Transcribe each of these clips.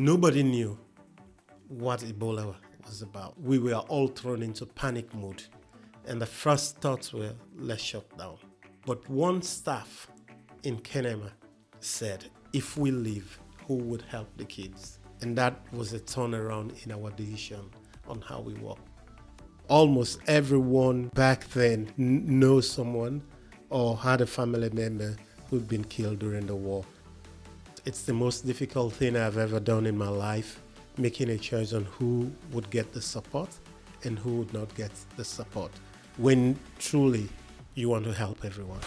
Nobody knew what Ebola was about. We were all thrown into panic mode, and the first thoughts were, let's shut down. But one staff in Kenema said, if we leave, who would help the kids? And that was a turnaround in our decision on how we work. Almost everyone back then knows someone or had a family member who'd been killed during the war. It's the most difficult thing I've ever done in my life, making a choice on who would get the support and who would not get the support, when truly you want to help everyone.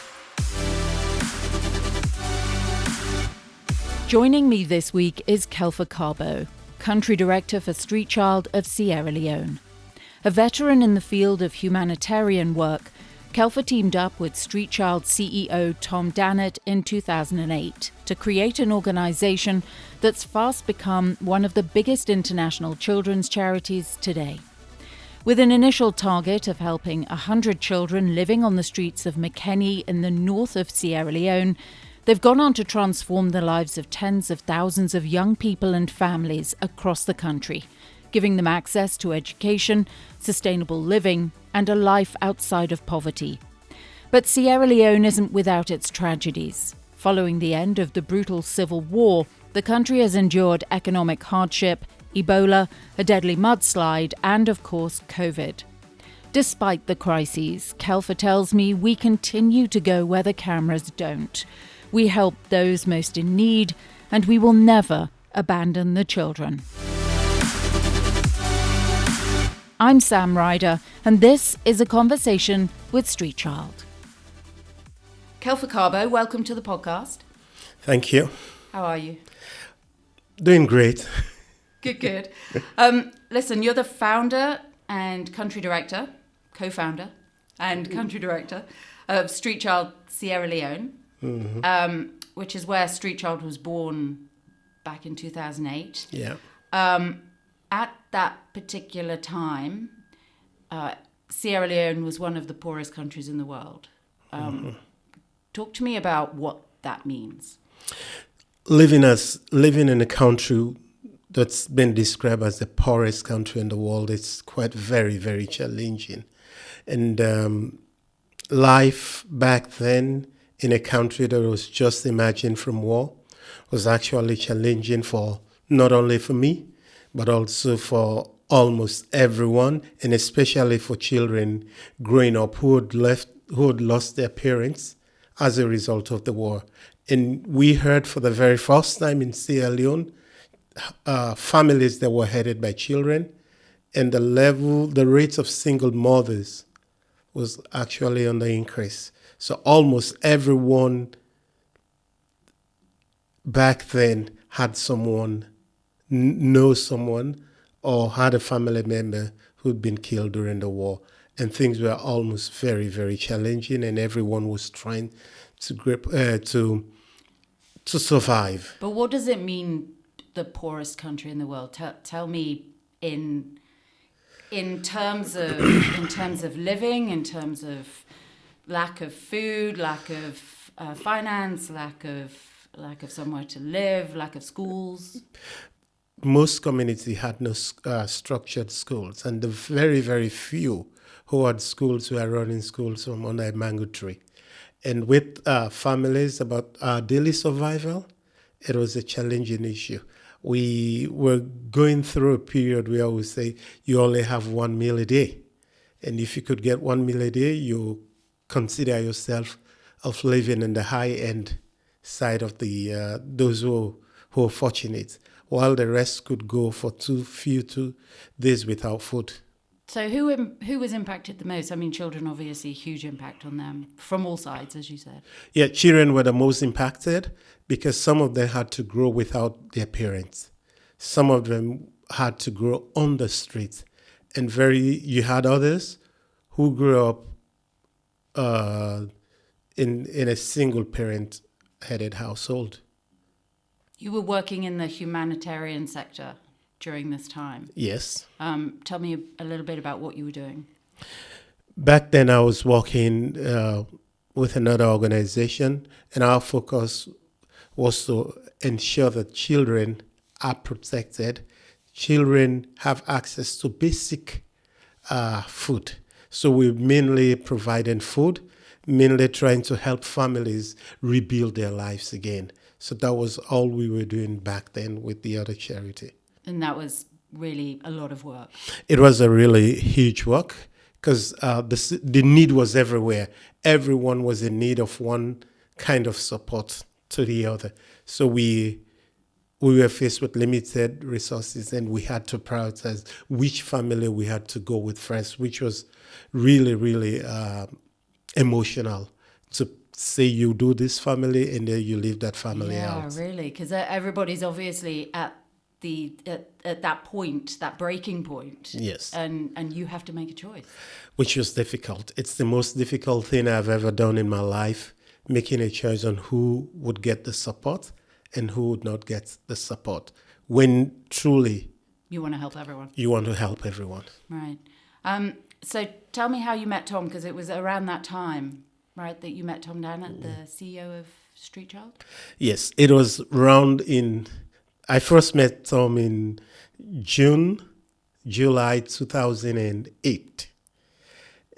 Joining me this week is Kelfa Kargbo, Country Director for Street Child of Sierra Leone. A veteran in the field of humanitarian work, Kelfa teamed up with Street Child CEO Tom Dannatt in 2008 to create an organisation that's fast become one of the biggest international children's charities today. With an initial target of helping 100 children living on the streets of Makeni in the north of Sierra Leone, they've gone on to transform the lives of tens of thousands of young people and families across the country, giving them access to education, sustainable living, and a life outside of poverty. But Sierra Leone isn't without its tragedies. Following the end of the brutal civil war, the country has endured economic hardship, Ebola, a deadly mudslide, and of course, COVID. Despite the crises, Kelfa tells me we continue to go where the cameras don't. We help those most in need, and we will never abandon the children. I'm Sam Ryder, and this is a conversation with Street Child. Kelfa Kargbo, welcome to the podcast. Thank you. How are you? Doing great. Good. Listen, you're the founder and country director, co-founder and country director of Street Child Sierra Leone, which is where Street Child was born back in 2008. Yeah. At that particular time, Sierra Leone was one of the poorest countries in the world. Talk to me about what that means. Living in a country that's been described as the poorest country in the world, it's quite very, very challenging. And life back then in a country that was just emerging from war was actually challenging for not only for me, but also for almost everyone, and especially for children growing up who had lost their parents as a result of the war. And we heard for the very first time in Sierra Leone, families that were headed by children, and the rates of single mothers was actually on the increase. So almost everyone back then had someone, know someone, or had a family member who'd been killed during the war. And things were almost very, very challenging, and everyone was trying to survive. But what does it mean, the poorest country in the world? Tell me in terms of living, in terms of lack of food, lack of finance, lack of somewhere to live, lack of schools. Most communities had no structured schools, and the very, very few who had schools were running schools from under a mango tree. And with families about daily survival, it was a challenging issue. We were going through a period where we say you only have 1 meal a day. And if you could get 1 meal a day, you consider yourself of living in the high-end side of the those who are fortunate, while the rest could go for 2 days without food. So who was impacted the most? I mean, children, obviously, huge impact on them from all sides, as you said. Yeah, children were the most impacted because some of them had to grow without their parents. Some of them had to grow on the street. And you had others who grew up in a single parent-headed household. You were working in the humanitarian sector during this time. Yes. Tell me a little bit about what you were doing. Back then, I was working with another organization, and our focus was to ensure that children are protected. Children have access to basic food. So we're mainly providing food, mainly trying to help families rebuild their lives again. So that was all we were doing back then with the other charity. And that was really a lot of work. It was a really huge work because the need was everywhere. Everyone was in need of one kind of support to the other. So we were faced with limited resources, and we had to prioritize which family we had to go with first, which was really, really emotional to say you do this family and then you leave that family out. Yeah, really, because everybody's obviously at that point, that breaking point. Yes. And you have to make a choice. Which was difficult. It's the most difficult thing I've ever done in my life, making a choice on who would get the support and who would not get the support, when truly You want to help everyone. you want to help everyone. Right. So tell me how you met Tom, because it was around that time, right, that you met Tom Dannatt, the CEO of Street Child? Yes, it was I first met Tom in July 2008.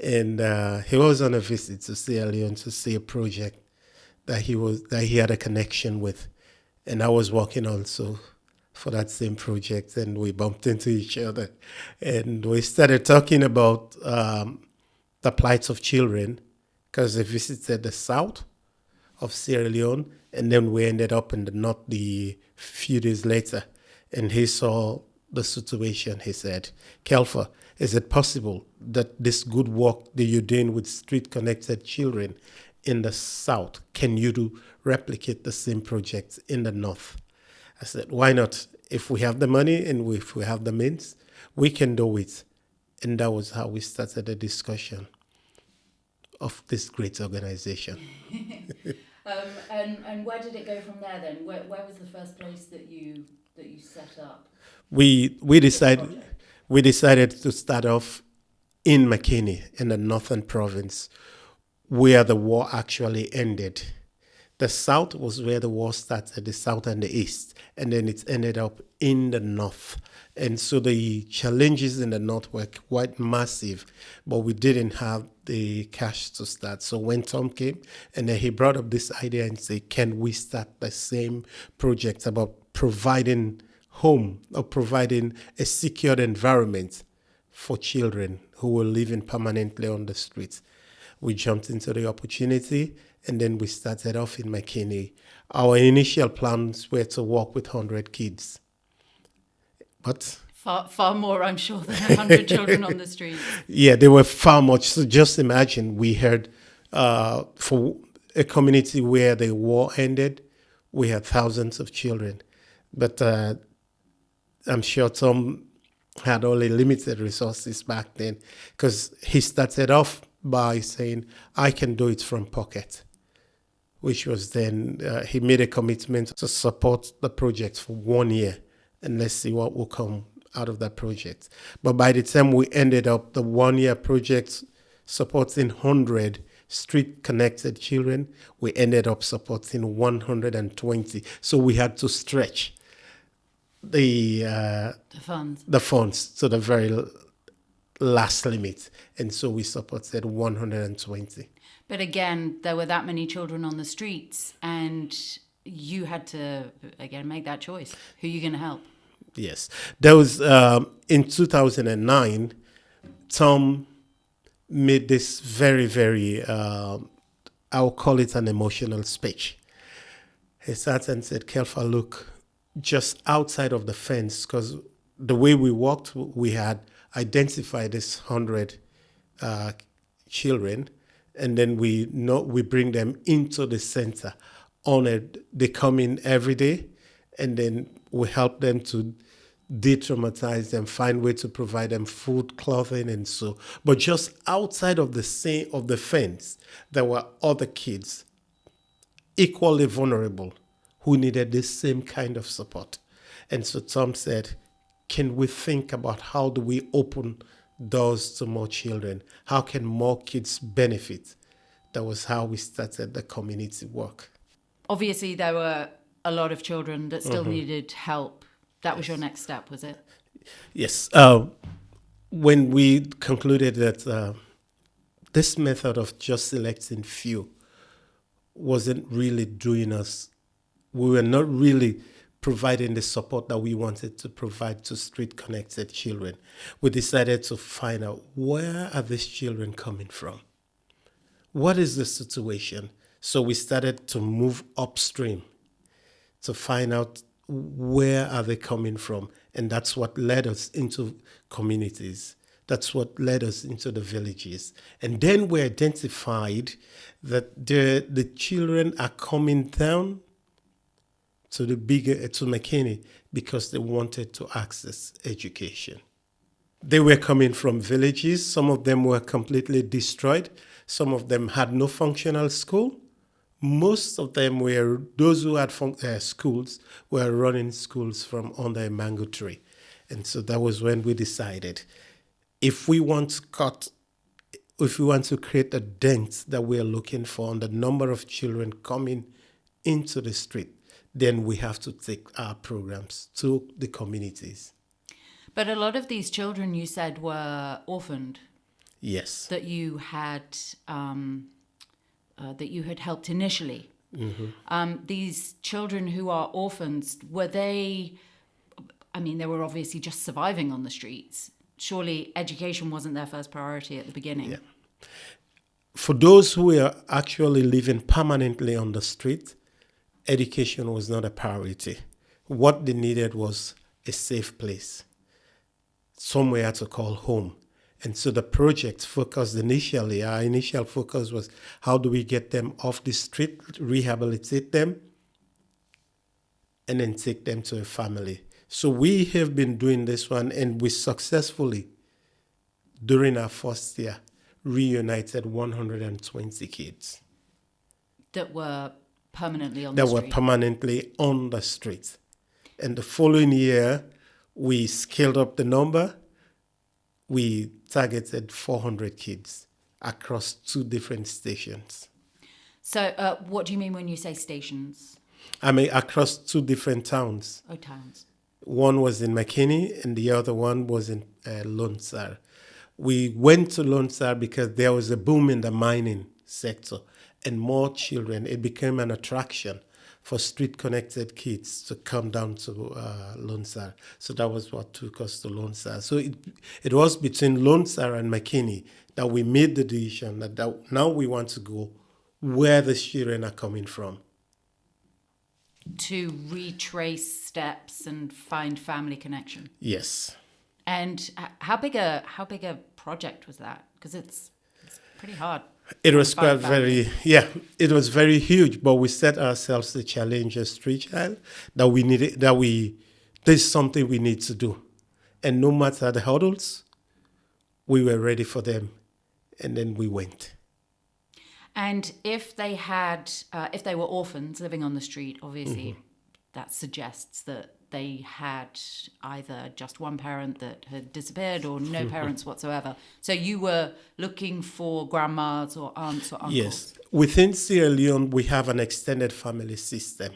And he was on a visit to Sierra Leone to see a project that he had a connection with. And I was working also for that same project, and we bumped into each other. And we started talking about the plights of children, because he visited the south of Sierra Leone, and then we ended up in the north the few days later. And he saw the situation. He said, Kelfa, is it possible that this good work that you're doing with street-connected children in the south, can you replicate the same projects in the north? I said, why not? If we have the money and if we have the means, we can do it. And that was how we started the discussion of this great organization. And where did it go from there then? Where was the first place that you set up? We decided to start off in Makeni, in the northern province, where the war actually ended. The south was where the war started, the south and the east, and then it ended up in the north. And so the challenges in the north were quite massive, but we didn't have the cash to start. So when Tom came, and then he brought up this idea and said, can we start the same project about providing home or providing a secured environment for children who were living permanently on the streets? We jumped into the opportunity, and then we started off in Makeni. Our initial plans were to work with 100 kids. But far more, I'm sure, than 100 children on the street. Yeah, they were far much. So just imagine, we had, for a community where the war ended, we had thousands of children. But I'm sure Tom had only limited resources back then, because he started off by saying, I can do it from pocket, which was then, he made a commitment to support the project for 1 year, and let's see what will come out of that project. But by the time we ended up the 1 year project supporting 100 street-connected children, we ended up supporting 120. So we had to stretch the funds to the very last limit, and so we supported 120. But again, there were that many children on the streets, and you had to again make that choice. Who are you going to help? Yes, there was in 2009. Tom made this very, very I'll call it an emotional speech. He sat and said, Kelfa, look, just outside of the fence, because the way we walked, we had identified this 100 children, and then we bring them into the center. They come in every day, and then we help them to de-traumatize them, find ways to provide them food, clothing, and so. But just outside of the fence, there were other kids equally vulnerable who needed the same kind of support. And so Tom said, can we think about how do we open doors to more children? How can more kids benefit? That was how we started the community work. Obviously, there were a lot of children that still needed help That was your next step, was it? Yes. When we concluded that this method of just selecting few wasn't really doing us, we were not really providing the support that we wanted to provide to street connected children, we decided to find out, where are these children coming from? What is the situation? So we started to move upstream to find out, where are they coming from? And that's what led us into communities. That's what led us into the villages. And then we identified that the children are coming down to to Makeni because they wanted to access education. They were coming from villages. Some of them were completely destroyed. Some of them had no functional school. Most of them were, those who had schools were running schools from under a mango tree. And so that was when we decided, if we want to create a dent that we're looking for on the number of children coming into the street, then we have to take our programs to the communities. But a lot of these children, you said, were orphaned. Yes. That you had helped initially. Mm-hmm. These children who are orphans, were they? I mean, they were obviously just surviving on the streets. Surely education wasn't their first priority at the beginning. Yeah. For those who were actually living permanently on the street, education was not a priority. What they needed was a safe place, somewhere to call home. And so the project focused initially, our initial focus was, how do we get them off the street, rehabilitate them, and then take them to a family. So we have been doing this one, and we successfully, during our first year, reunited 120 kids. That were permanently on the street? That were permanently on the street. And the following year, we scaled up the number. We targeted 400 kids across 2 different stations. So what do you mean when you say stations? I mean, across 2 different towns. Oh, towns. One was in Makeni and the other one was in Lone Star. We went to Lone Star because there was a boom in the mining sector and more children. It became an attraction for street-connected kids to come down to Lone Star. So that was what took us to Lone Star. So it was between Lone Star and Makeni that we made the decision that now we want to go where the children are coming from. To retrace steps and find family connection. Yes. And how big a project was that? Because it's pretty hard. It was quite it was very huge, but we set ourselves the challenge as Street Child this is something we need to do. And no matter the hurdles, we were ready for them. And then we went. And if they were orphans living on the street, obviously mm-hmm. that suggests that they had either just one parent that had disappeared or no parents whatsoever. So you were looking for grandmas or aunts or uncles? Yes. Within Sierra Leone, we have an extended family system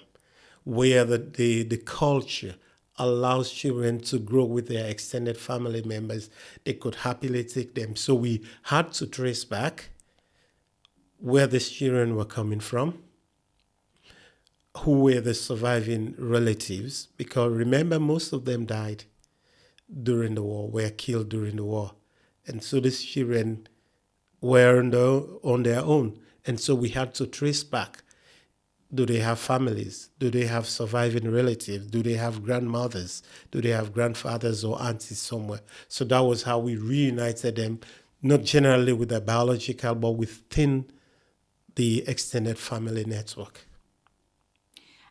where the culture allows children to grow with their extended family members. They could happily take them. So we had to trace back where these children were coming from, who were the surviving relatives, because remember, most of them died during the war, were killed during the war. And so these children were on their own. And so we had to trace back. Do they have families? Do they have surviving relatives? Do they have grandmothers? Do they have grandfathers or aunties somewhere? So that was how we reunited them, not generally with the biological, but within the extended family network.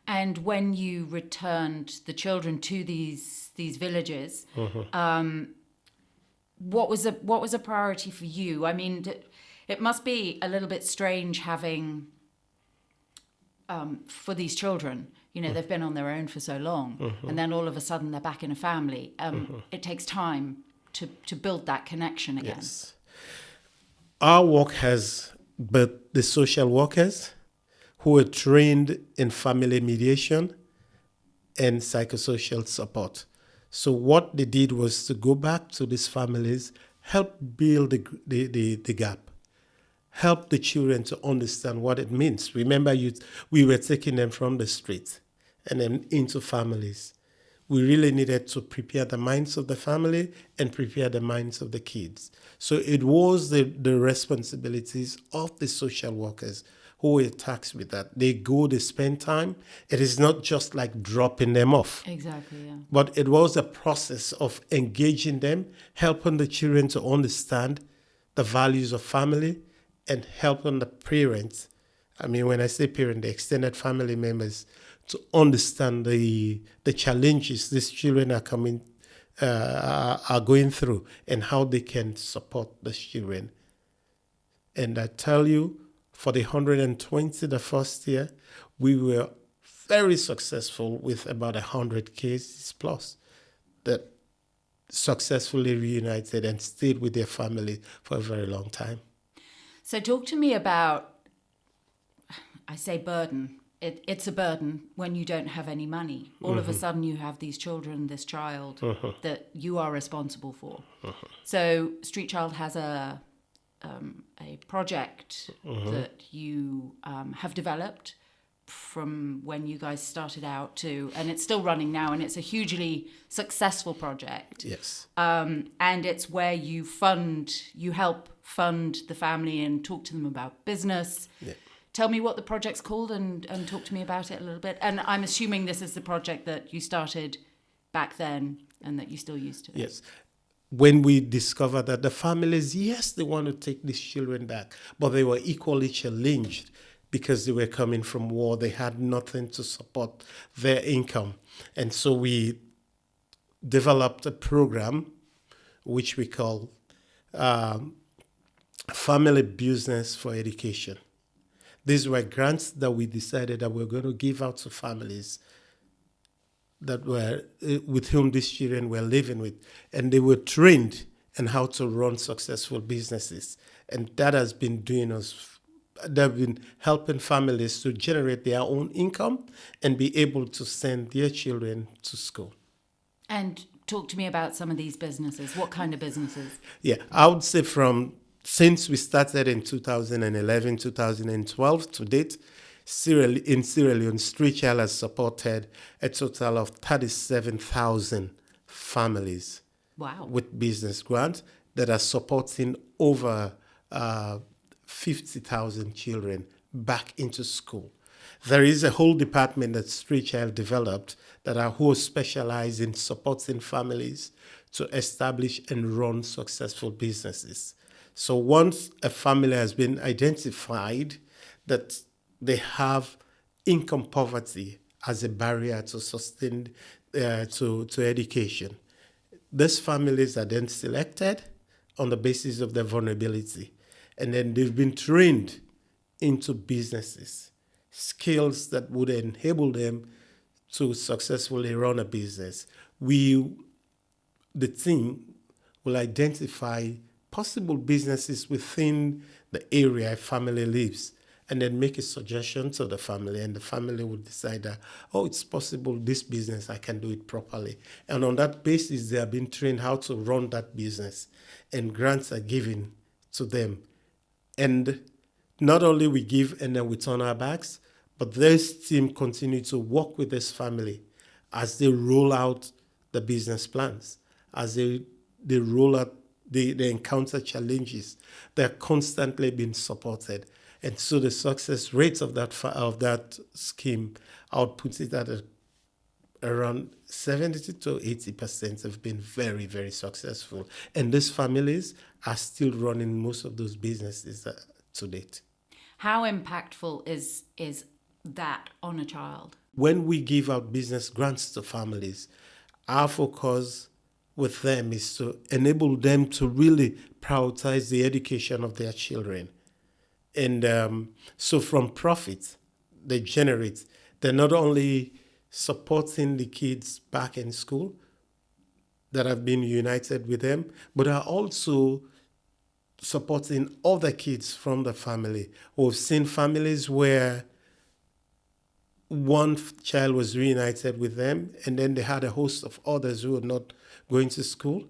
And when you returned the children to these villages, Mm-hmm. What was a priority for you? I mean, it must be a little bit strange having for these children. You know, they've been on their own for so long, mm-hmm. and then all of a sudden they're back in a family. Mm-hmm. It takes time to build that connection again. Yes. Our work has, but the social workers who were trained in family mediation and psychosocial support. So what they did was to go back to these families, help build the gap, help the children to understand what it means. Remember, we were taking them from the street and then into families. We really needed to prepare the minds of the family and prepare the minds of the kids. So it was the responsibilities of the social workers who were tasked with that. They go, they spend time. It is not just like dropping them off. Exactly, yeah. But it was a process of engaging them, helping the children to understand the values of family, and helping the parents, I mean, when I say parent, the extended family members, to understand the challenges these children are going through and how they can support the children. And I tell you, for the 120 the first year, we were very successful with about 100 cases plus that successfully reunited and stayed with their family for a very long time. So talk to me about, I say burden. It's a burden when you don't have any money. All of a sudden you have these children, this child that you are responsible for. So Street Child has a project that you have developed from when you guys started out to, and it's still running now, and it's a hugely successful project. Yes. And it's where you help fund the family and talk to them about business. Yeah. Tell me what the project's called and talk to me about it a little bit. And I'm assuming this is the project that you started back then and that you still use today. Yes. When we discovered that the families, yes, they want to take these children back, but they were equally challenged because they were coming from war. They had nothing to support their income. And so we developed a program which we call Family Business for Education. These were grants that we decided that we were going to give out to families that were with whom these children were living with, and they were trained in how to run successful businesses. And that has been they've been helping families to generate their own income and be able to send their children to school. And talk to me about some of these businesses. What kind of businesses? Yeah, I would say since we started in 2011, 2012 to date, in Sierra Leone, Street Child has supported a total of 37,000 families. Wow. With business grants that are supporting over 50,000 children back into school. There is a whole department that Street Child developed who specialize in supporting families to establish and run successful businesses. So once a family has been identified that they have income poverty as a barrier to sustain to education, these families are then selected on the basis of their vulnerability, and then they've been trained into businesses, skills that would enable them to successfully run a business. The team will identify possible businesses within the area a family lives and then make a suggestion to the family, and the family will decide that, it's possible, this business, I can do it properly. And on that basis, they have been trained how to run that business, and grants are given to them. And not only we give and then we turn our backs, but this team continue to work with this family as they roll out the business plans, as they roll out, they encounter challenges. They're constantly being supported. And so the success rates of that scheme, I would put it at around 70 to 80% have been very, very successful. And these families are still running most of those businesses to date. How impactful is that on a child? When we give out business grants to families, our focus with them is to enable them to really prioritize the education of their children. And so from profits they generate, they're not only supporting the kids back in school that have been united with them, but are also supporting other kids from the family. We've seen families where child was reunited with them, and then they had a host of others who were not going to school.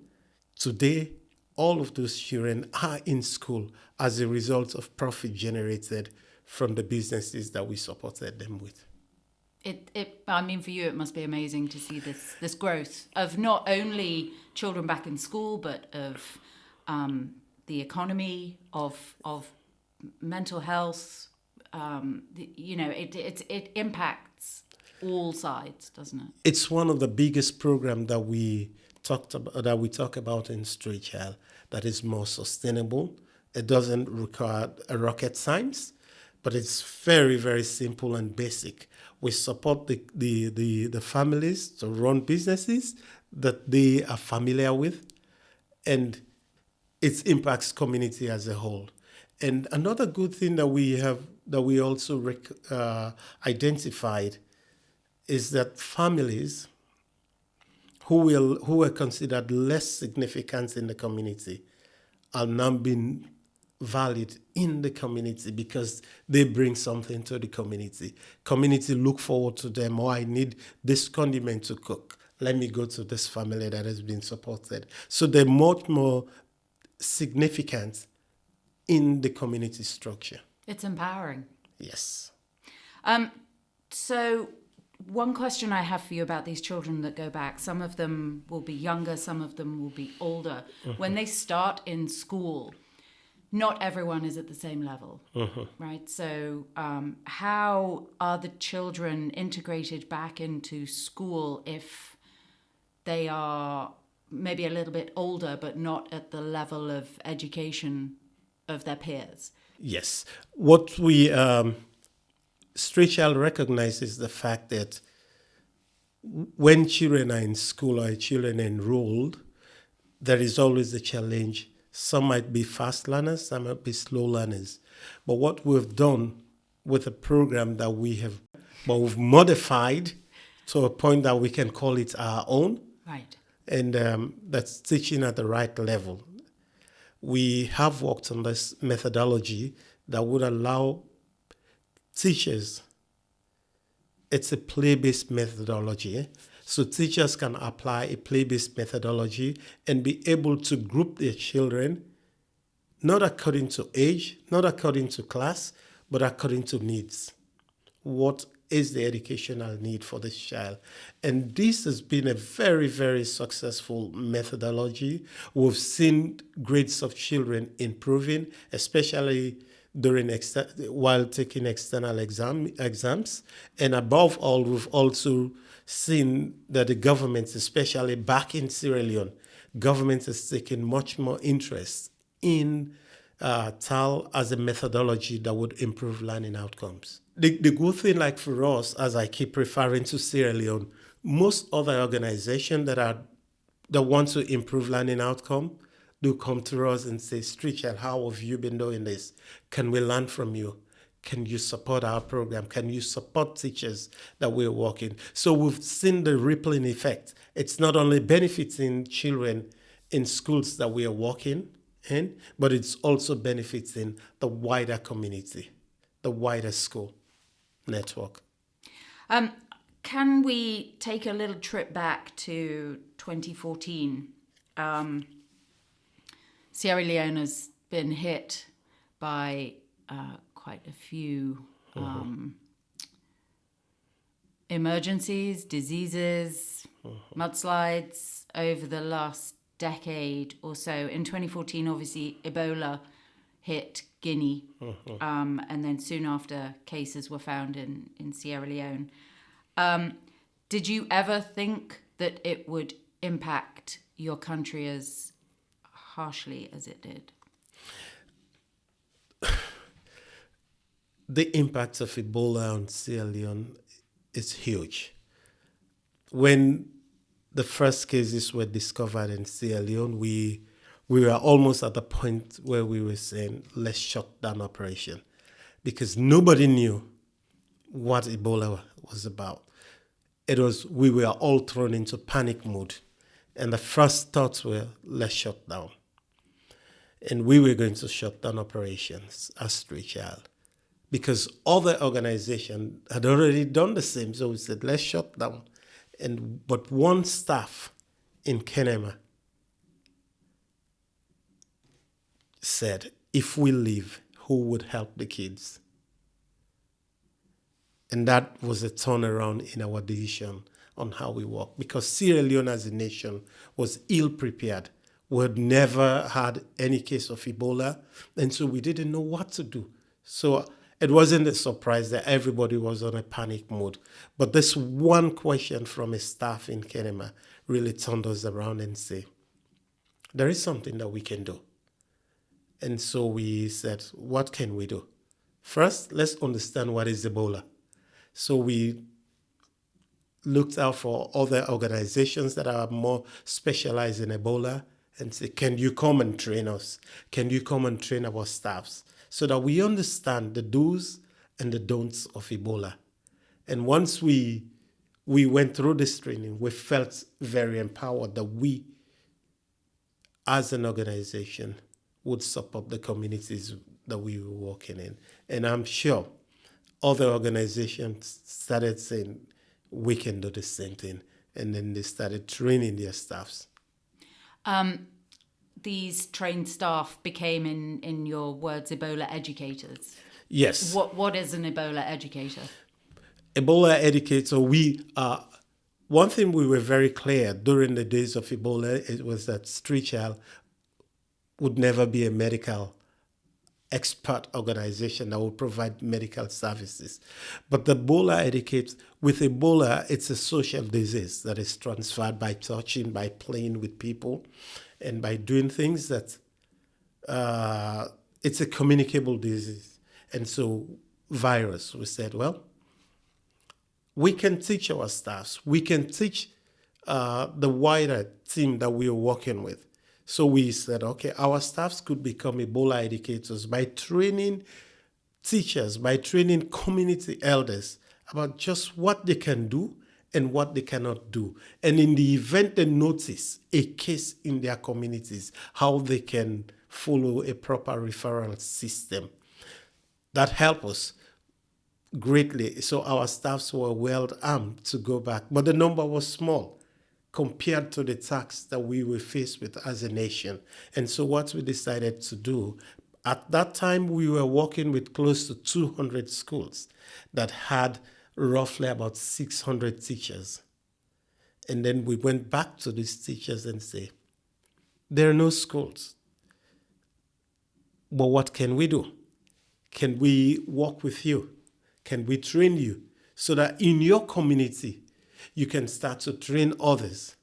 Today, all of those children are in school as a result of profit generated from the businesses that we supported them with. I mean, for you, it must be amazing to see this growth of not only children back in school, but of the economy, of mental health. It impacts all sides, doesn't it? It's one of the biggest programs that we talk about in Street Child that is more sustainable. It doesn't require a rocket science, but it's very, very simple and basic. We support the families to run businesses that they are familiar with, and it impacts community as a whole. And another good thing that we also identified is that families who were considered less significant in the community are now being valued in the community because they bring something to the community. Community look forward to them. Oh, I need this condiment to cook. Let me go to this family that has been supported. So they're much more significant in the community structure. It's empowering. Yes. So one question I have for you about these children that go back, some of them will be younger, some of them will be older. Mm-hmm. When they start in school, not everyone is at the same level, right? So how are the children integrated back into school if they are maybe a little bit older, but not at the level of education of their peers? Yes. What we Street Child recognizes the fact that when children are in school or children are enrolled, there is always a challenge. Some might be fast learners, some might be slow learners. But what we've done with the program that we've modified to a point that we can call it our own. Right. And that's teaching at the right level. We have worked on this methodology that would allow teachers, it's a play-based methodology. So teachers can apply a play-based methodology and be able to group their children, not according to age, not according to class, but according to needs. What is the educational need for this child? And this has been a very, very successful methodology. We've seen grades of children improving, especially while taking external exams. And above all, we've also seen that the government, especially back in Sierra Leone, government has taken much more interest in TAL as a methodology that would improve learning outcomes. The good thing, like for us, as I keep referring to Sierra Leone, most other organizations that want to improve learning outcome do come to us and say, Street Child, how have you been doing this? Can we learn from you? Can you support our program? Can you support teachers that we're working? So we've seen the rippling effect. It's not only benefiting children in schools that we are working in, but it's also benefiting the wider community, the wider school network. Can we take a little trip back to 2014? Sierra Leone has been hit by quite a few emergencies, diseases, mudslides over the last decade or so. In 2014, obviously, Ebola hit Guinea, and then soon after, cases were found in Sierra Leone. Did you ever think that it would impact your country as harshly as it did? The impact of Ebola on Sierra Leone is huge. When the first cases were discovered in Sierra Leone, we were almost at the point where we were saying, let's shut down operation, because nobody knew what Ebola was about. We were all thrown into panic mode. And the first thoughts were, let's shut down. And we were going to shut down operations as Street Child. because other organizations had already done the same. So we said, let's shut down. But one staff in Kenema said, if we leave, who would help the kids? And that was a turnaround in our decision on how we work, because Sierra Leone as a nation was ill prepared. We had never had any case of Ebola, and so we didn't know what to do. So it wasn't a surprise that everybody was on a panic mode. But this one question from a staff in Kenema really turned us around and said, there is something that we can do. And so we said, what can we do? First, let's understand what is Ebola. So we looked out for other organizations that are more specialized in Ebola and say, can you come and train us? Can you come and train our staffs? So that we understand the do's and the don'ts of Ebola. And once we went through this training, we felt very empowered that we, as an organization, would support the communities that we were working in. And I'm sure other organizations started saying, we can do the same thing. And then they started training their staffs. These trained staff became, in your words, Ebola educators. Yes. What is an Ebola educator? Ebola educator, one thing we were very clear during the days of Ebola, it was that Street Child would never be a medical expert organization that would provide medical services. But the Ebola educates, with Ebola, it's a social disease that is transferred by touching, by playing with people, and by doing things that it's a communicable disease. And so virus, we said, well, we can teach our staffs, we can teach the wider team that we are working with. So we said, okay, our staffs could become Ebola educators by training teachers, by training community elders about just what they can do and what they cannot do. And in the event they notice a case in their communities, how they can follow a proper referral system. That helped us greatly. So our staffs were well armed to go back. But the number was small compared to the tax that we were faced with as a nation. And so what we decided to do, at that time we were working with close to 200 schools that had roughly about 600 teachers. And then we went back to these teachers and say, there are no schools. But what can we do? Can we work with you? Can we train you so that in your community, you can start to train others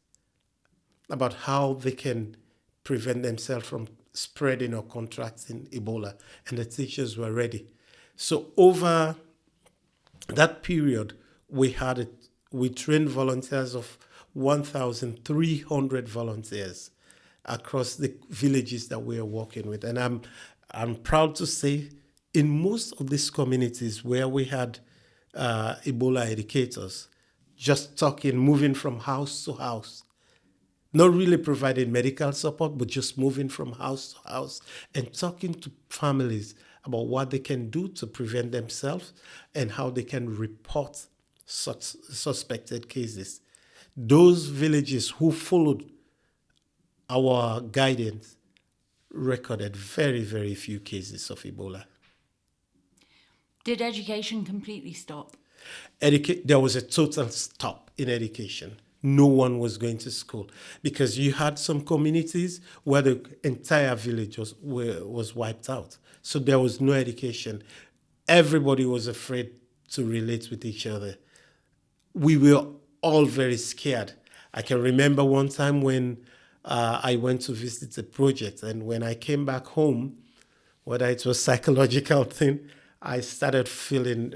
about how they can prevent themselves from spreading or contracting Ebola? And the teachers were ready. So over that period, we trained volunteers of 1,300 volunteers across the villages that we are working with. And I'm proud to say, in most of these communities where we had Ebola educators, just talking, moving from house to house, not really providing medical support, but just moving from house to house and talking to families about what they can do to prevent themselves and how they can report such suspected cases. Those villages who followed our guidance recorded very, very few cases of Ebola. Did education completely stop? There was a total stop in education. No one was going to school because you had some communities where the entire village was wiped out. So there was no education. Everybody was afraid to relate with each other. We were all very scared. I can remember one time when I went to visit a project, and when I came back home, whether it was psychological thing, I started feeling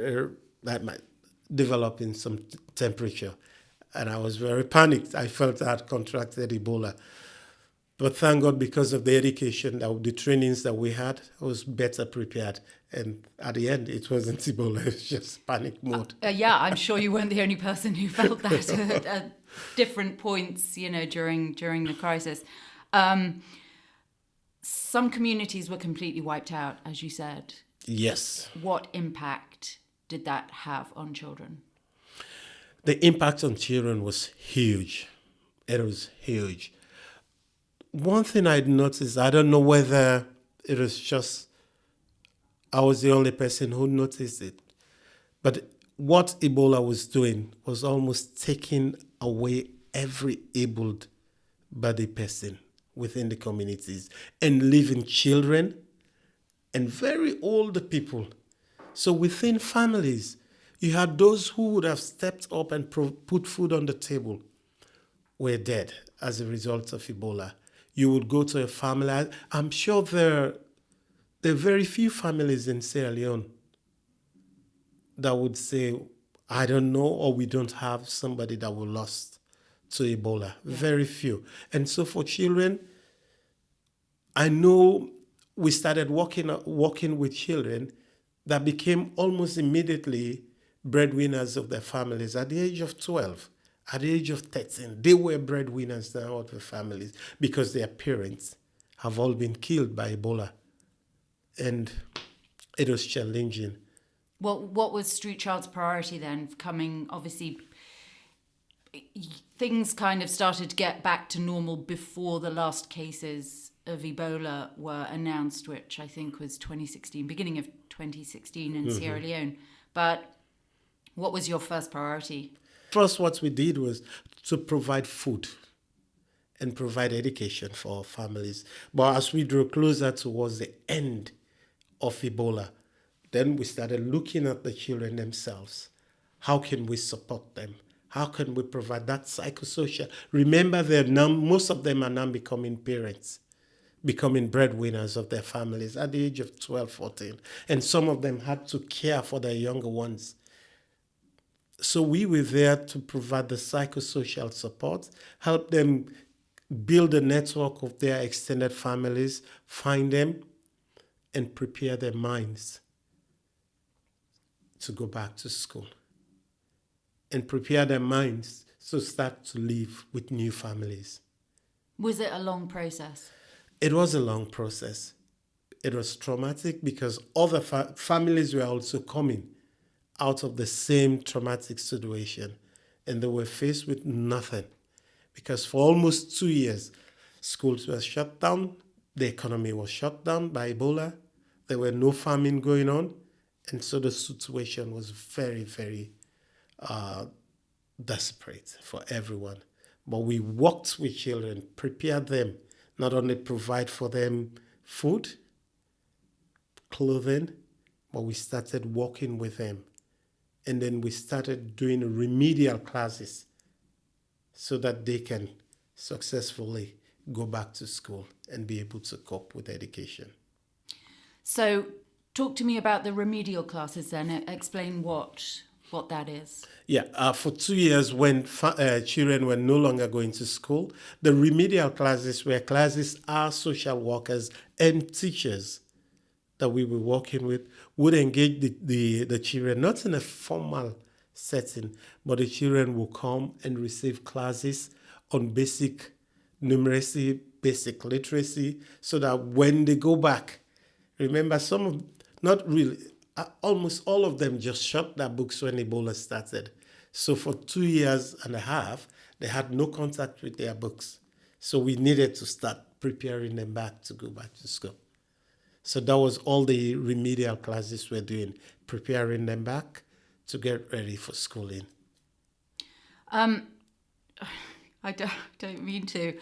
developing some temperature. And I was very panicked. I felt I had contracted Ebola. But thank God, because of the education, the trainings that we had, I was better prepared. And at the end, it wasn't Ebola, it was just panic mode. Yeah, I'm sure you weren't the only person who felt that at different points, during the crisis. Some communities were completely wiped out, as you said. Yes. What impact did that have on children? The impact on children was huge. It was huge. One thing I'd noticed, I don't know whether it was just I was the only person who noticed it, but what Ebola was doing was almost taking away every able-bodied person within the communities and leaving children and very old people. So within families, you had those who would have stepped up and put food on the table were dead as a result of Ebola. You would go to a family. I'm sure there are very few families in Sierra Leone that would say, I don't know, or we don't have somebody that we lost to Ebola. Yeah. Very few. And so for children, I know we started working with children that became almost immediately breadwinners of their families at the age of 12. At the age of 13, they were breadwinners now of the families because their parents have all been killed by Ebola. And it was challenging. Well, what was Street Child's priority then? Coming, obviously, things kind of started to get back to normal before the last cases of Ebola were announced, which I think was 2016, beginning of 2016 in Sierra Leone. But what was your first priority? First, what we did was to provide food and provide education for our families. But as we drew closer towards the end of Ebola, then we started looking at the children themselves. How can we support them? How can we provide that psychosocial? Remember, most of them are now becoming parents, becoming breadwinners of their families at the age of 12, 14. And some of them had to care for their younger ones. So we were there to provide the psychosocial support, help them build a network of their extended families, find them, and prepare their minds to go back to school. And prepare their minds to start to live with new families. Was it a long process? It was a long process. It was traumatic because other families were also coming out of the same traumatic situation, and they were faced with nothing because for almost 2 years, schools were shut down, the economy was shut down by Ebola, there were no farming going on, and so the situation was very, very desperate for everyone. But we worked with children, prepared them, not only provide for them food, clothing, but we started working with them. And then we started doing remedial classes so that they can successfully go back to school and be able to cope with education. So talk to me about the remedial classes then. Explain what that is. Yeah, for 2 years when children were no longer going to school, the remedial classes were classes our social workers and teachers that we were working with would engage the children, not in a formal setting, but the children will come and receive classes on basic numeracy, basic literacy, so that when they go back, remember almost all of them just shut their books when Ebola started. So for 2 years and a half, they had no contact with their books. So we needed to start preparing them back to go back to school. So that was all the remedial classes we're doing, preparing them back to get ready for schooling. I don't mean to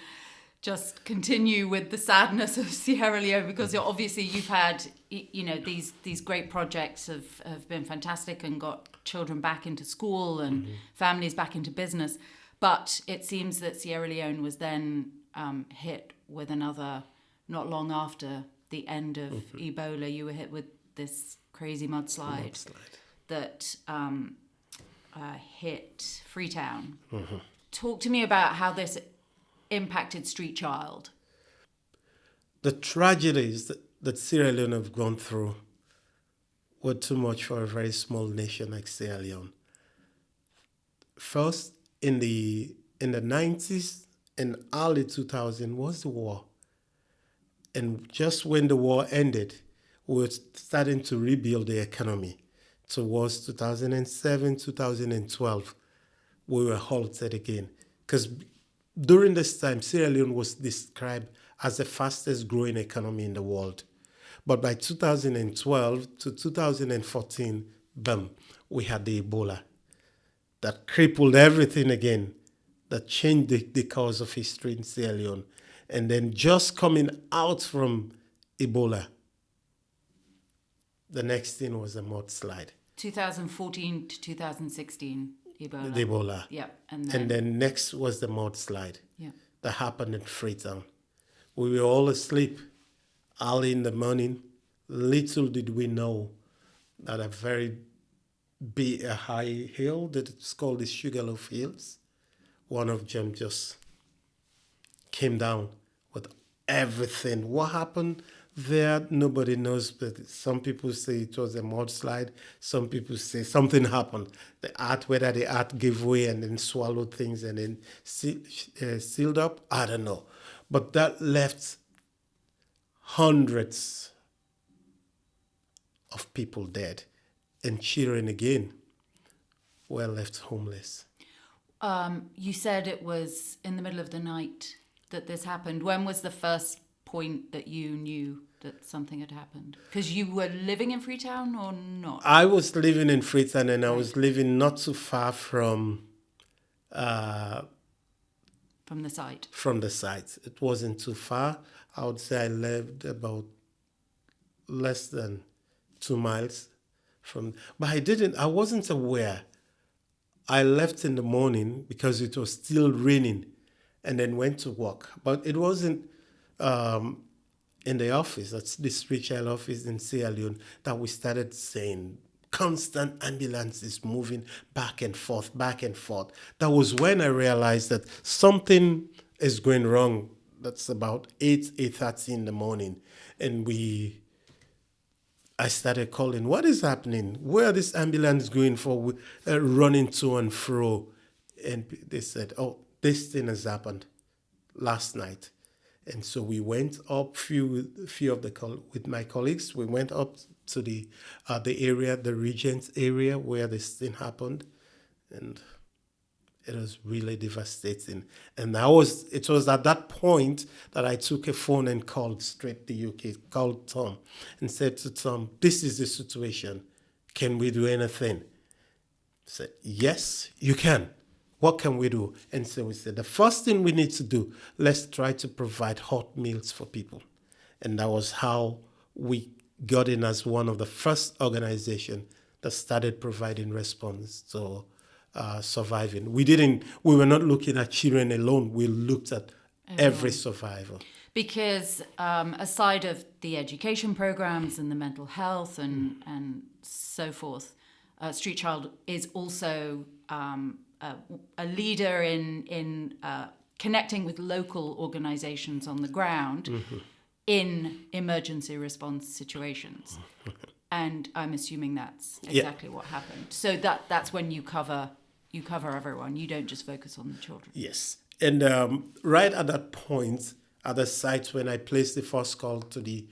just continue with the sadness of Sierra Leone because obviously you've had, these great projects have been fantastic and got children back into school and families back into business. But it seems that Sierra Leone was then hit with another, not long after the end of Ebola, you were hit with this crazy mudslide. That hit Freetown. Talk to me about how this impacted Street Child. The tragedies that Sierra Leone have gone through were too much for a very small nation like Sierra Leone. First, in the 90s and early 2000s was the war. And just when the war ended, we were starting to rebuild the economy. Towards 2007, 2012, we were halted again. Because during this time, Sierra Leone was described as the fastest growing economy in the world. But by 2012 to 2014, boom, we had the Ebola that crippled everything again, that changed the course of history in Sierra Leone. And then just coming out from Ebola, the next thing was a mudslide. 2014 to 2016, Ebola. The Ebola. Yeah. And then next was the mudslide that happened in Freetown. We were all asleep early in the morning. Little did we know that a very big, a high hill that it's called the Sugarloaf Hills, one of them just came down with everything. What happened there, nobody knows, but some people say it was a mudslide. Some people say something happened. Whether the earth gave way and then swallowed things and then sealed up, I don't know. But that left hundreds of people dead, and children again were left homeless. You said it was in the middle of the night that this happened. When was the first point that you knew that something had happened? Because you were living in Freetown or not? I was living in Freetown, and I was living not too far from the site. From the site. It wasn't too far. I would say I lived about less than 2 miles from. But I wasn't aware. I left in the morning because it was still raining, and then went to work. But it wasn't in the office, that's the street child office in Sierra Leone, that we started saying constant ambulances moving back and forth, back and forth. That was when I realized that something is going wrong. That's about 8:30 in the morning. And I started calling, what is happening? Where are this ambulance going for, running to and fro? And they said, oh, this thing has happened last night. And so we went up, with my colleagues, we went up to the area, the Regent area where this thing happened. And it was really devastating. And it was at that point that I took a phone and called straight the UK, called Tom, and said to Tom, this is the situation. Can we do anything? He said, yes, you can. What can we do? And so we said, the first thing we need to do, let's try to provide hot meals for people. And that was how we got in as one of the first organizations that started providing response to surviving. We were not looking at children alone. We looked at every survivor. Because aside of the education programs and the mental health and so forth, Street Child is also a leader in connecting with local organizations on the ground in emergency response situations. And I'm assuming that's exactly what happened. So that's when you cover everyone. You don't just focus on the children. Yes. And right at that point, at the site when I placed the first call to the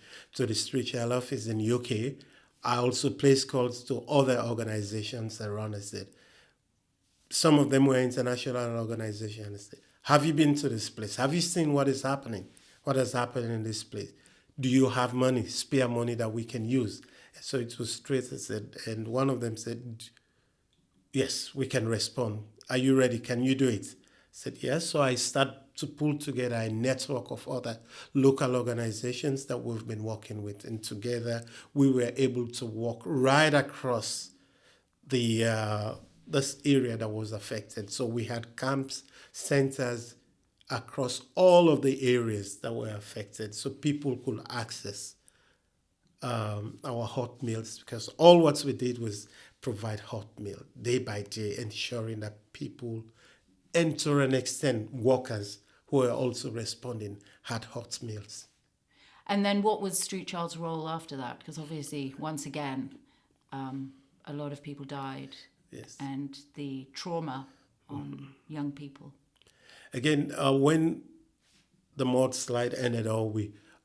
Street Child office in UK, I also placed calls to other organizations around. I said, some of them were international organizations. Have you been to this place? Have you seen what is happening? What has happened in this place? Do you have money, spare money that we can use? So it was straight. I said, and one of them said, yes, we can respond. Are you ready? Can you do it? I said, yes. So I started to pull together a network of other local organizations that we've been working with. And together we were able to walk right across this area that was affected. So we had camps, centers across all of the areas that were affected, so people could access our hot meals, because all what we did was provide hot meal day by day, ensuring that people, and to an extent workers who were also responding, had hot meals. And then what was Street Child's role after that? Because obviously, once again, a lot of people died. Yes. And the trauma on young people. Again, when the mudslide ended,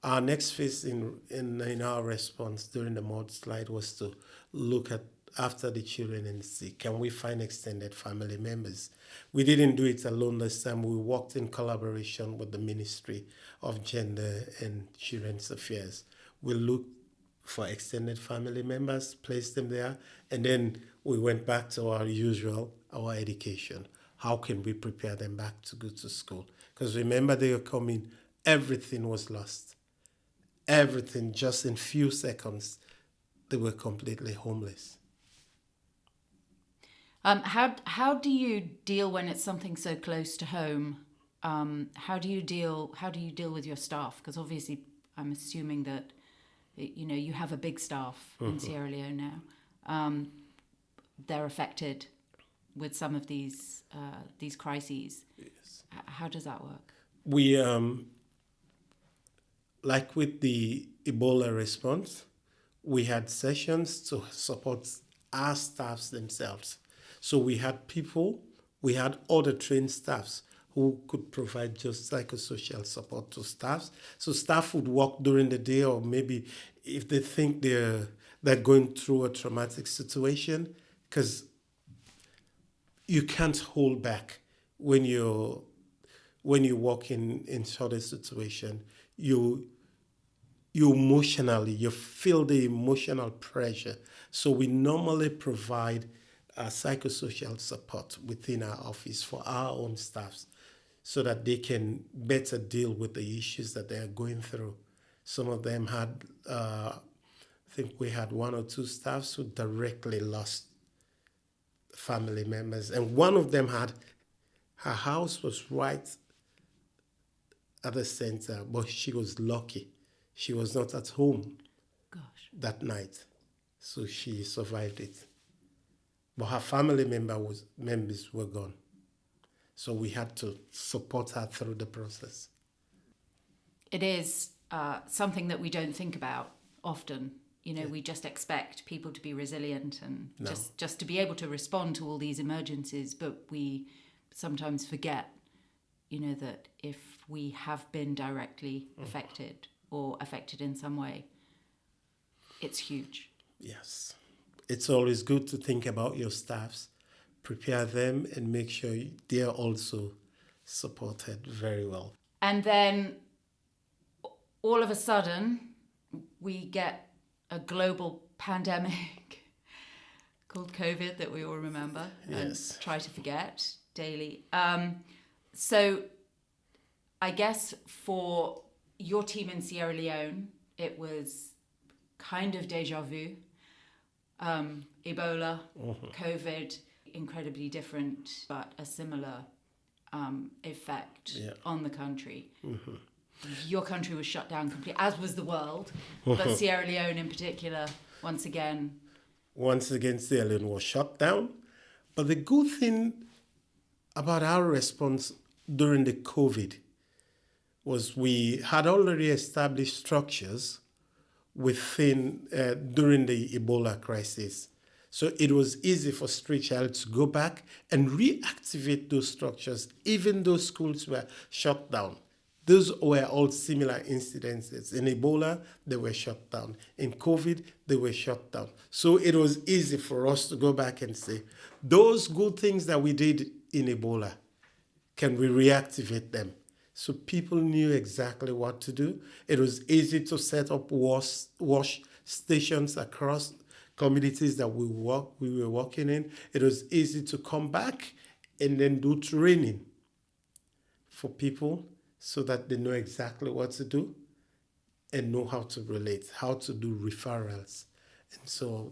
Our next phase in our response during the mudslide was to look at after the children and see, can we find extended family members? We didn't do it alone this time. We worked in collaboration with the Ministry of Gender and Children's Affairs. We looked for extended family members, placed them there, and then we went back to our education. How can we prepare them back to go to school? Because remember, they were coming, everything was lost. Everything, just in few seconds, they were completely homeless. How do you deal when it's something so close to home? How do you deal with your staff? Because obviously, I'm assuming that you have a big staff in Sierra Leone now. They're affected with some of these crises. Yes. How does that work? We like with the Ebola response, we had sessions to support our staffs themselves. So we had other trained staffs who could provide just psychosocial support to staffs. So staff would work during the day, or maybe if they think they're going through a traumatic situation, because you can't hold back when you work in sort of situation. You emotionally, you feel the emotional pressure. So we normally provide psychosocial support within our office for our own staffs so that they can better deal with the issues that they are going through. Some of them had, I think we had one or two staffs who directly lost family members. And one of them her house was right at the center, but she was lucky. She was not at home that night, so she survived it. But her family members were gone. So we had to support her through the process. It is something that we don't think about often. We just expect people to be resilient and just to be able to respond to all these emergencies. But we sometimes forget, that if we have been directly affected or affected in some way, it's huge. Yes. It's always good to think about your staffs, prepare them, and make sure they're also supported very well. And then all of a sudden, we get a global pandemic called COVID that we all remember and try to forget daily. So I guess for your team in Sierra Leone, it was kind of deja vu. Ebola, COVID, incredibly different, but a similar effect on the country. Your country was shut down completely, as was the world, but Sierra Leone in particular, once again, Sierra Leone was shut down. But the good thing about our response during the COVID was we had already established structures during the Ebola crisis. So it was easy for Street Child to go back and reactivate those structures, even though schools were shut down. Those were all similar incidences. In Ebola, they were shut down. In COVID, they were shut down. So it was easy for us to go back and say, those good things that we did in Ebola, can we reactivate them? So people knew exactly what to do. It was easy to set up wash stations across communities that we were working in. It was easy to come back and then do training for people so that they know exactly what to do and know how to relate, how to do referrals. And so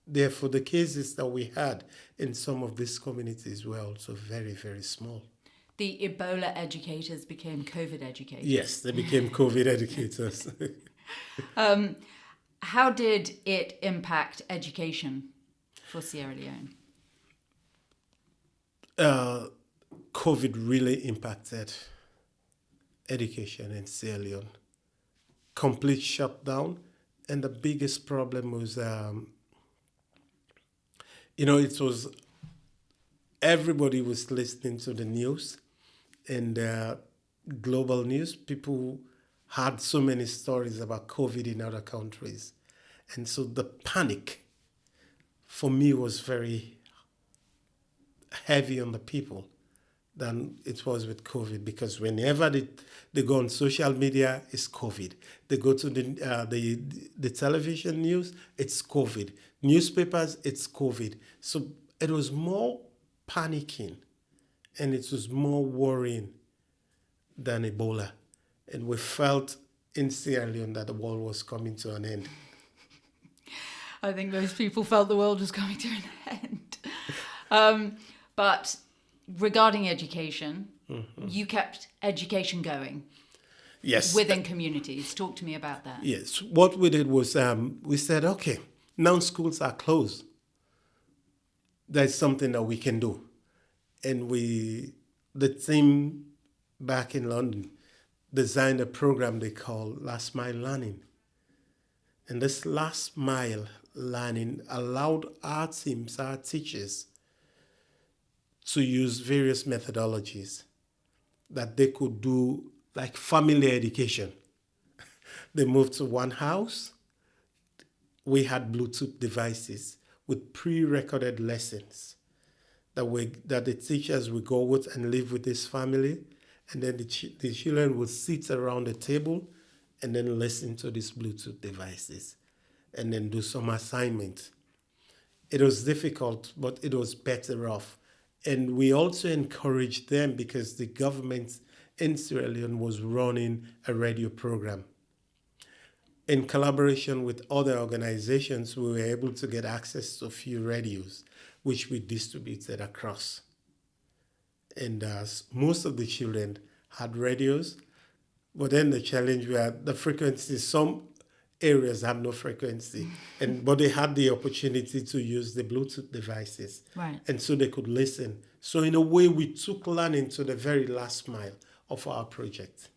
therefore the cases that we had in some of these communities were also very, very small. The Ebola educators became COVID educators. Yes, they became COVID educators. How did it impact education for Sierra Leone? COVID really impacted education in Sierra Leone. Complete shutdown. And the biggest problem was, it was everybody was listening to the news and global news. People had so many stories about COVID in other countries. And so the panic for me was very heavy on the people than it was with COVID, because whenever they go on social media, it's COVID. They go to the television news, it's COVID. Newspapers, it's COVID. So it was more panicking and it was more worrying than Ebola. And we felt in Sierra Leone that the world was coming to an end. I think most people felt the world was coming to an end. But regarding education, you kept education going. Yes. Within communities. Talk to me about that. Yes. What we did was we said, okay, now schools are closed. There's something that we can do. And the team back in London, designed a program they call Last Mile Learning. And this last mile learning allowed our teams, our teachers, to use various methodologies that they could do, like family education. They moved to one house. We had Bluetooth devices with pre-recorded lessons that the teachers would go with and live with this family. And then the children would sit around the table and then listen to these Bluetooth devices and then do some assignments. It was difficult, but it was better off. And we also encouraged them because the government in Sierra Leone was running a radio program. In collaboration with other organizations, we were able to get access to a few radios, which we distributed across. And most of the children had radios, but then the challenge were the frequency. Some areas have no frequency, but they had the opportunity to use the Bluetooth devices, right? And so they could listen. So in a way, we took learning to the very last mile of our project.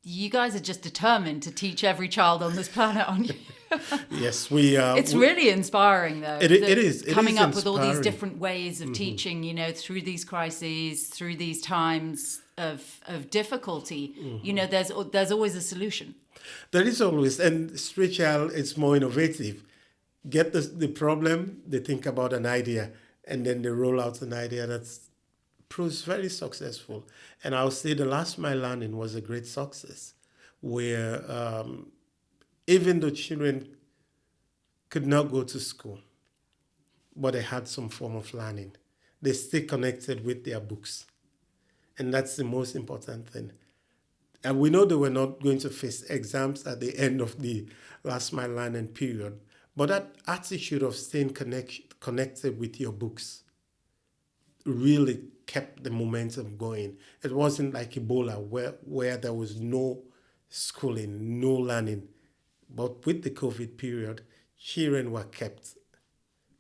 You guys are just determined to teach every child on this planet, aren't you? Yes, It's really inspiring, though. It is. Coming up with all these different ways of teaching, through these crises, through these times of difficulty. There's always a solution. There is always, and Street Child is more innovative. Get the problem, they think about an idea, and then they roll out an idea that's proves very successful. And I'll say the Last Mile Learning was a great success, where even though children could not go to school, but they had some form of learning, they stay connected with their books. And that's the most important thing. And we know they were not going to face exams at the end of the Last Mile Learning period, but that attitude of staying connected with your books really kept the momentum going. It wasn't like Ebola where there was no schooling, no learning. But with the COVID period, children were kept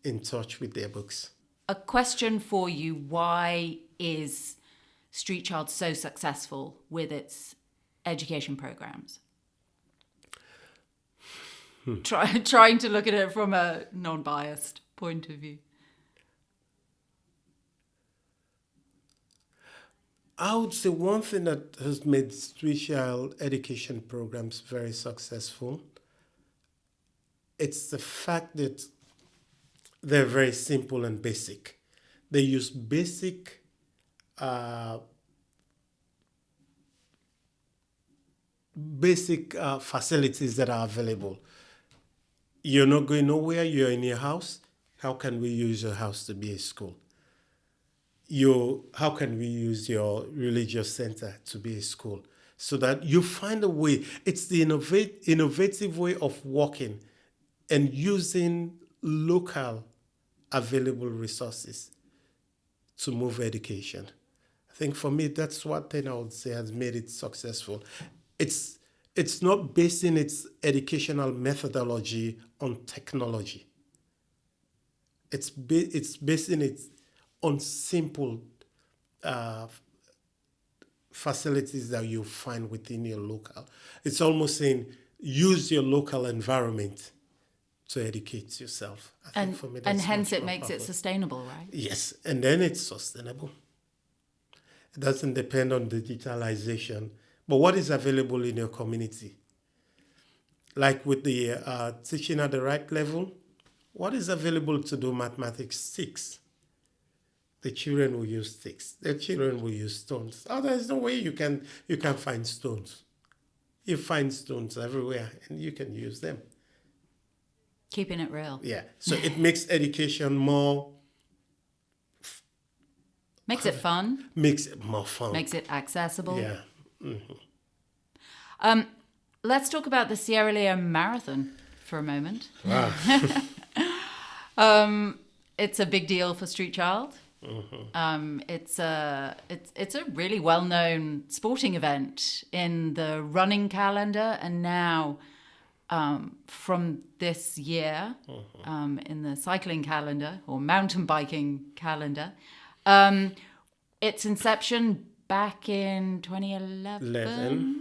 in touch with their books. A question for you: why is Street Child so successful with its education programs? Trying to look at it from a non-biased point of view. I would say one thing that has made Street Child education programs very successful, it's the fact that they're very simple and basic. They use basic facilities that are available. You're not going nowhere, you're in your house. How can we use your house to be a school? How can we use your religious center to be a school? So that you find a way. It's the innovative way of working and using local available resources to move education. I think for me, that's one thing I would say has made it successful. It's not basing its educational methodology on technology. It's basing it on simple facilities that you find within your local. It's almost saying use your local environment to educate yourself. I think for me, that's and hence it more makes powerful. it sustainable, right? Yes, and then it's sustainable. It doesn't depend on digitalization, But what is available in your community? Like with the teaching at the right level, what is available to do mathematics? Sticks. The children will use sticks. The children will use stones. Oh, there's no way you can find stones. You find stones everywhere, and you can use them. Keeping it real. Yeah. So it makes education more. Makes it fun. Makes it more fun. Makes it accessible. Yeah. Let's talk about the Sierra Leone Marathon for a moment. Wow. It's a big deal for Street Child. It's a really well-known sporting event in the running calendar, and now from this year in the cycling calendar or mountain biking calendar. Its inception back in 2011.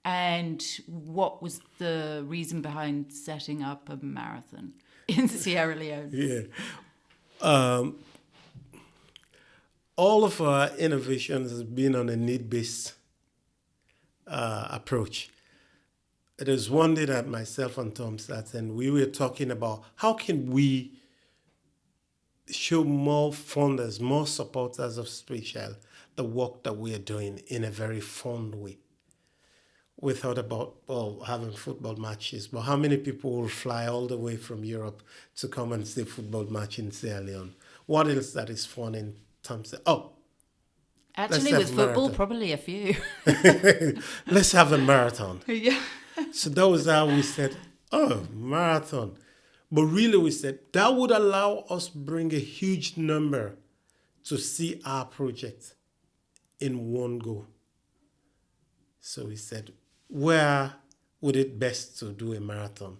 And what was the reason behind setting up a marathon in Sierra Leone? Yeah. All of our innovations has been on a need-based approach. It is one day that myself and Tom sat and we were talking about how can we show more funders, more supporters of Street Child, the work that we are doing in a very fun way. We thought about, having football matches, but how many people will fly all the way from Europe to come and see a football match in Sierra Leone? What else that is fun in terms of, Actually, with football, probably a few. let's have a marathon. Yeah. So that was how we said, marathon. But really we said, that would allow us bring a huge number to see our project in one go. So we said, where would it best to do a marathon?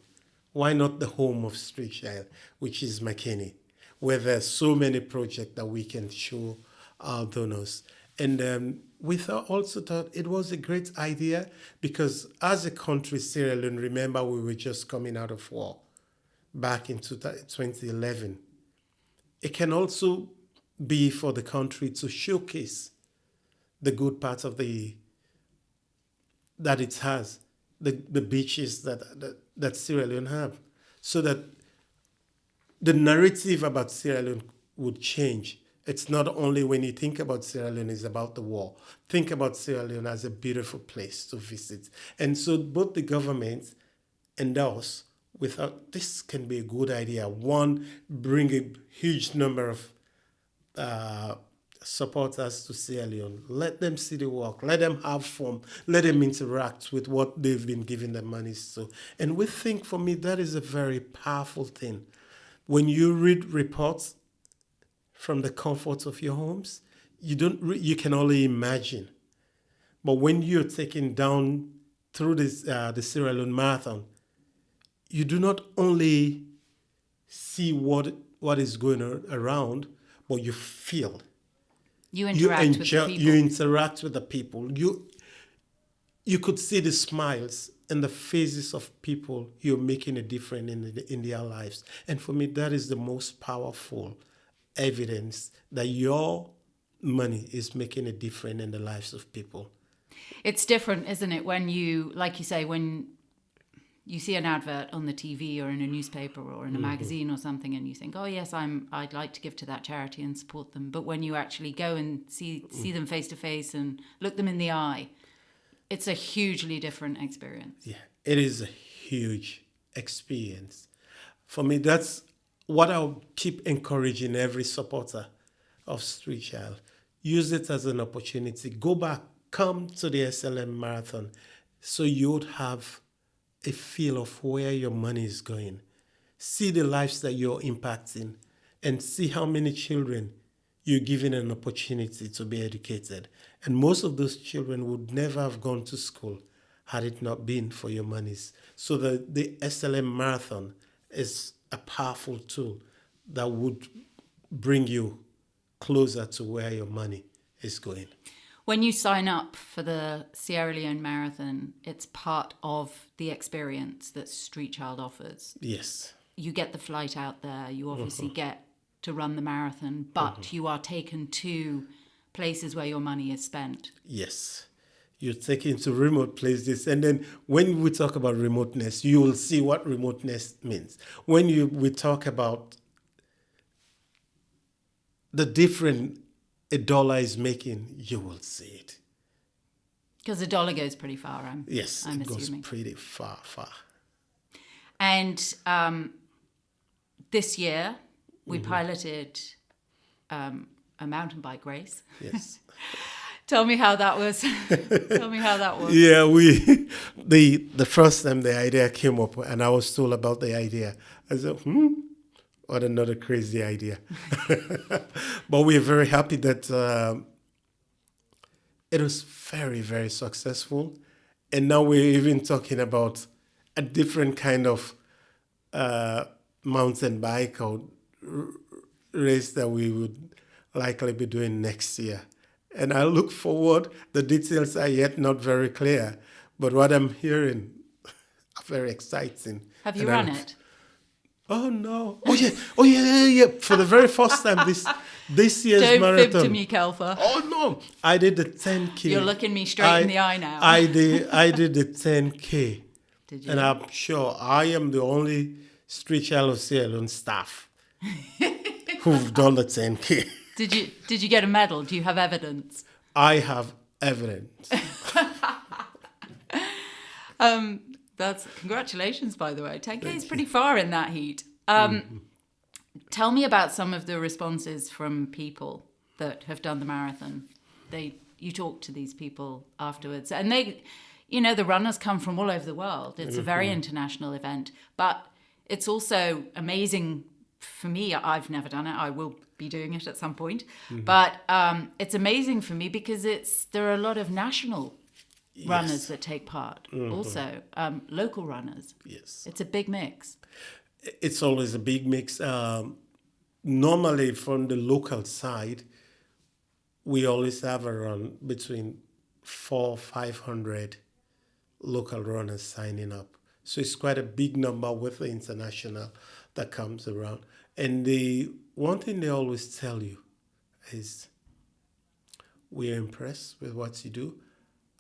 Why not the home of Street Child, which is Makeni, where there's so many projects that we can show our donors. And we also thought it was a great idea because as a country, Sierra Leone, remember we were just coming out of war back in 2011. It can also be for the country to showcase the good parts of that it has, the beaches that Sierra Leone have, so that the narrative about Sierra Leone would change. It's not only when you think about Sierra Leone, it's about the war. Think about Sierra Leone as a beautiful place to visit. And so both the government and us, we thought this can be a good idea. One, bring a huge number of supporters to Sierra Leone. Let them see the work. Let them have fun. Let them interact with what they've been giving their money to. And we think, for me, that is a very powerful thing. When you read reports from the comfort of your homes, you can only imagine. But when you're taken down through this the Sierra Leone Marathon, you do not only see what is going around, but you feel. You interact with the people. You interact with the people. You could see the smiles in the faces of people. You're making a difference in their lives. And for me, that is the most powerful evidence that your money is making a difference in the lives of people. It's different, isn't it, when you, like you say, when you see an advert on the TV or in a newspaper or in a magazine or something, and you think, oh yes, I'd like to give to that charity and support them. But when you actually go and see them face to face and look them in the eye, it's a hugely different experience. Yeah, it is a huge experience. For me, that's what I'll keep encouraging every supporter of Street Child. Use it as an opportunity. Go back, come to the SLM Marathon so you would have a feel of where your money is going. See the lives that you're impacting and see how many children you're giving an opportunity to be educated. And most of those children would never have gone to school had it not been for your monies. So the SLM Marathon is a powerful tool that would bring you closer to where your money is going. When you sign up for the Sierra Leone Marathon, it's part of the experience that Street Child offers. Yes. You get the flight out there. You obviously get to run the marathon, but you are taken to places where your money is spent. Yes. You take it to remote places, and then when we talk about remoteness, you will see what remoteness means. When we talk about the difference a dollar is making, you will see it. Because the dollar goes pretty far, Yes, I'm it goes assuming. pretty far. And this year, we piloted a mountain bike race. Yes. Tell me how that was. Yeah, the first time the idea came up, and I was told about the idea, I said, what another crazy idea. But we're very happy that it was very, very successful. And now we're even talking about a different kind of mountain bike or race that we would likely be doing next year. And I look forward, the details are yet not very clear, but what I'm hearing are very exciting. Have you run it? Oh no! Oh yeah! For the very first time this year's Don't marathon. fib to me, Kelfa. Oh no! I did the 10K. You're looking me straight in the eye now. I did the 10K. Did you? And I'm sure I am the only street child of Sierra Leone staff who've done the 10K. Did you get a medal? Do you have evidence? I have evidence. That's congratulations, by the way. 10K is pretty far in that heat. Tell me about some of the responses from people that have done the marathon. You talk to these people afterwards, and the runners come from all over the world. It's a very international event, but it's also amazing for me. I've never done it. I will be doing it at some point, but it's amazing for me because there are a lot of national runners that take part, also local runners. Yes, it's a big mix. It's always a big mix. Normally, from the local side, we always have around between 400-500 local runners signing up. So it's quite a big number with the international that comes around. And the one thing they always tell you is, we're impressed with what you do.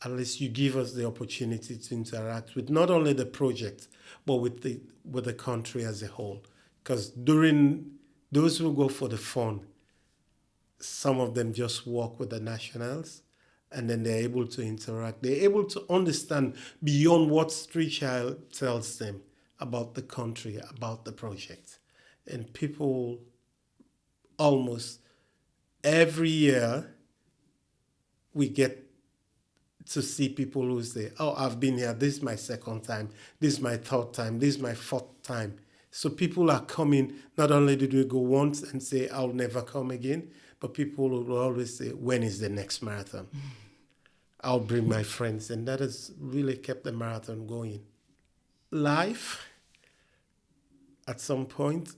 At least you give us the opportunity to interact with not only the project, but with the country as a whole. Because during those who go for the fun, some of them just walk with the nationals, and then they're able to interact. They're able to understand beyond what Street Child tells them about the country, about the project. And people almost every year, we get to see people who say, oh, I've been here, this is my second time, this is my third time, this is my fourth time. So people are coming, not only did we go once and say, I'll never come again, but people will always say, when is the next marathon? I'll bring my friends. And that has really kept the marathon going. Life, at some point,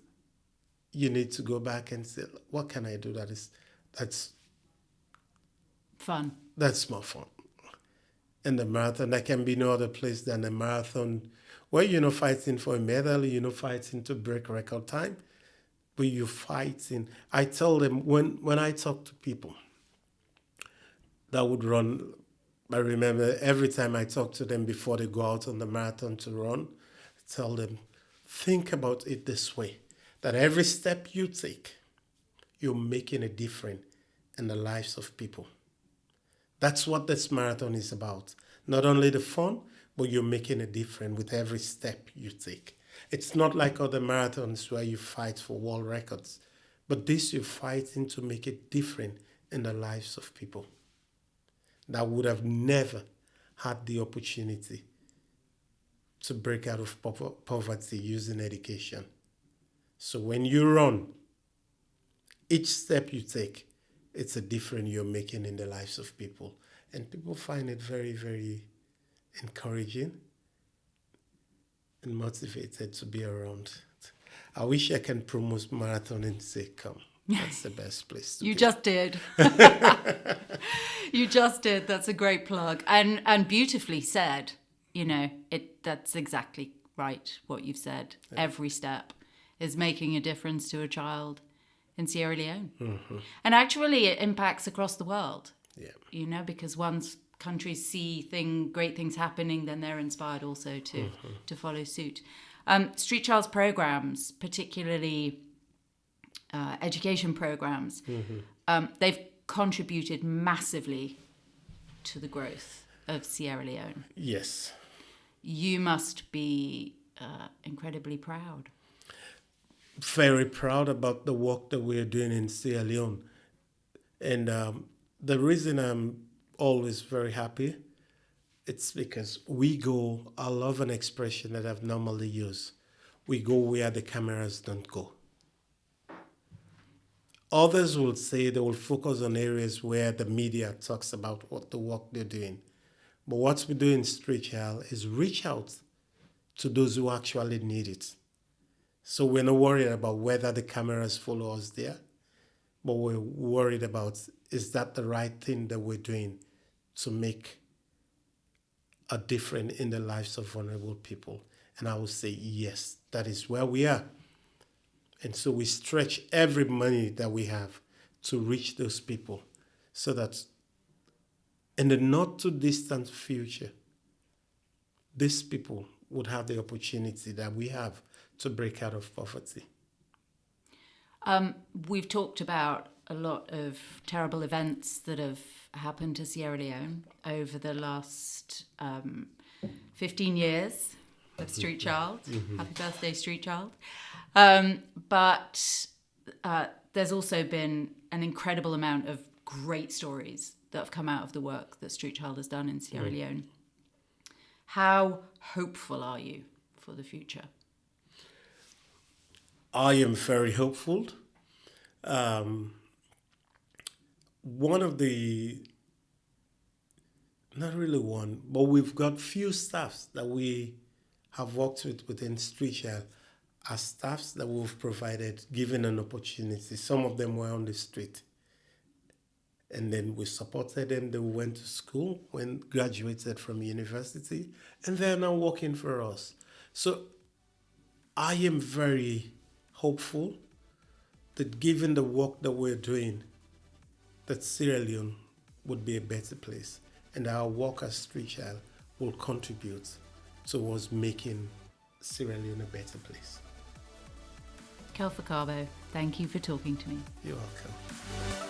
you need to go back and say, what can I do that's fun? That's more fun. And the marathon, there can be no other place than a marathon where you're not fighting for a medal, you're not fighting to break record time, but you're fighting. I tell them, when I talk to people that would run, I remember every time I talk to them before they go out on the marathon to run, I tell them, think about it this way, that every step you take, you're making a difference in the lives of people. That's what this marathon is about. Not only the fun, but you're making a difference with every step you take. It's not like other marathons where you fight for world records, but this you're fighting to make a difference in the lives of people that would have never had the opportunity to break out of poverty using education. So when you run, each step you take, it's a difference you're making in the lives of people. And people find it very, very encouraging and motivated to be around. I wish I can promote marathon and say, come. That's the best place to be. You just did. You just did. That's a great plug. And beautifully said. That's exactly right, what you've said. Yeah. Every step is making a difference to a child in Sierra Leone. Mm-hmm. And actually it impacts across the world. Yeah. Because once countries see great things happening, then they're inspired also to follow suit. Street Child's programs, particularly education programs, they've contributed massively to the growth of Sierra Leone. Yes. You must be incredibly proud. Very proud about the work that we're doing in Sierra Leone. And the reason I'm always very happy, it's because we go, I love an expression that I've normally used, we go where the cameras don't go. Others will say they will focus on areas where the media talks about what the work they're doing. But what we do in Street Child is reach out to those who actually need it. So we're not worried about whether the cameras follow us there, but we're worried about, is that the right thing that we're doing to make a difference in the lives of vulnerable people? And I will say, yes, that is where we are. And so we stretch every money that we have to reach those people so that in the not too distant future, these people would have the opportunity that we have to break out of poverty. We've talked about a lot of terrible events that have happened to Sierra Leone over the last 15 years of Street Child. Happy birthday, Street Child. But there's also been an incredible amount of great stories that have come out of the work that Street Child has done in Sierra Leone. How hopeful are you for the future? I am very hopeful. One of the, not really one, but we've got few staffs that we have worked with within Street Child as staffs that we've provided, given an opportunity. Some of them were on the street. And then we supported them. They went to school, graduated from university, and they're now working for us. So I am very hopeful that given the work that we're doing, that Sierra Leone would be a better place. And our work as Street Child will contribute towards making Sierra Leone a better place. Kelfa Kargbo, thank you for talking to me. You're welcome.